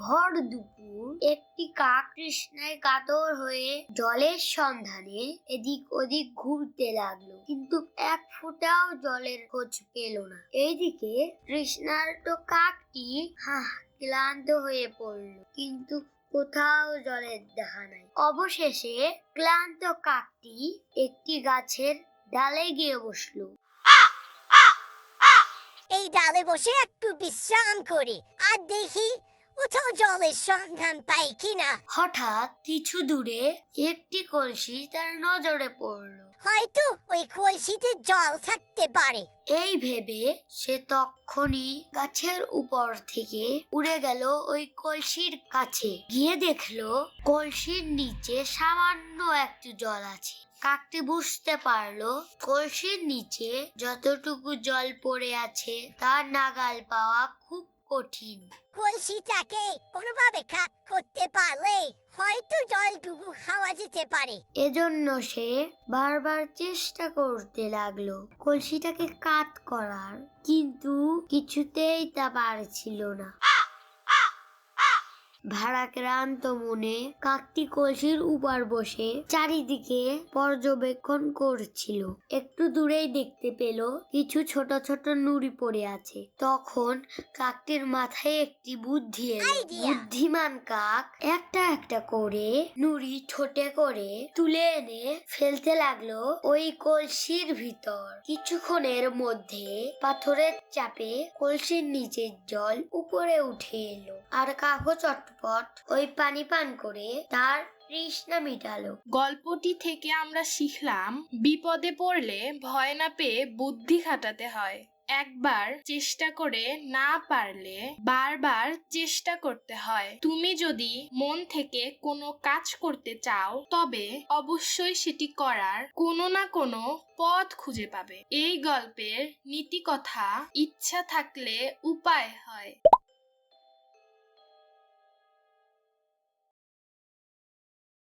ভর দুপুর একটি কাক তৃষ্ণায় কাতর হয়ে জলের সন্ধানে এদিক ওদিক ঘুরতে লাগলো, কিন্তু এক ফোঁটাও জলের খোঁজ পেল না। এইদিকে তৃষ্ণার্ত কাকটি ক্লান্ত হয়ে পড়ল, কিন্তু কোথাও জলের দেখা নাই। অবশেষে ক্লান্ত কাকটি একটি গাছের ডালে গিয়ে বসলো। এই ডালে বসে একটু বিশ্রাম করি, আর দেখি কোথাও জলের সন্ধান পাই কিনা। হঠাৎ কিছু দূরে একটি কলসি তার নজরে পড়ল। হয়তো ওই কলসিতে জল থাকতে পারে। এই ভেবে সে তক্ষুনি গাছের উপর থেকে উড়ে গেল ওই কলসির কাছে। গিয়ে দেখলো কলসির নিচে সামান্য একটু জল আছে। কাকটি বুঝতে পারলো কলসির নিচে যতটুকু জল পড়ে আছে তার নাগাল পাওয়া খুব কঠিন। কলসিটাকে কোনোভাবে কাত করতে পারলে হয়তো জলটুকু খাওয়া যেতে পারে। এজন্য সে বারবার চেষ্টা করতে লাগলো কলসিটাকে কাত করার, কিন্তু কিছুতেই তা পারছিল না। ভারাক্রান্ত মনে কাকটি কলসির উপর বসে চারিদিকে পর্যবেক্ষণ করছিল। একটু দূরেই দেখতে পেল কিছু ছোট ছোট নুড়ি পড়ে আছে। তখন কাকটির মাথায় একটি বুদ্ধি এলো। বুদ্ধিমান কাক একটা একটা করে নুড়ি ঠোঁটে করে তুলে এনে ফেলতে লাগলো ওই কলসির ভিতর। কিছুক্ষণের মধ্যে পাথরের চাপে কলসির নিচের জল উপরে উঠে এলো, আর কাকও চটপট ওই পানি পান করে তার তৃষ্ণা মিটালো। গল্পটি থেকে আমরা শিখলাম, বিপদে পড়লে ভয় না পেয়ে বুদ্ধি খাটাতে হয়। একবার চেষ্টা করে না পারলে বারবার চেষ্টা করতে হয়। তুমি যদি মন থেকে কোনো কাজ করতে চাও, তবে অবশ্যই সেটি করার কোনো না কোনো পথ খুঁজে পাবে। এই গল্পের নীতি কথা, ইচ্ছা থাকলে উপায় হয়।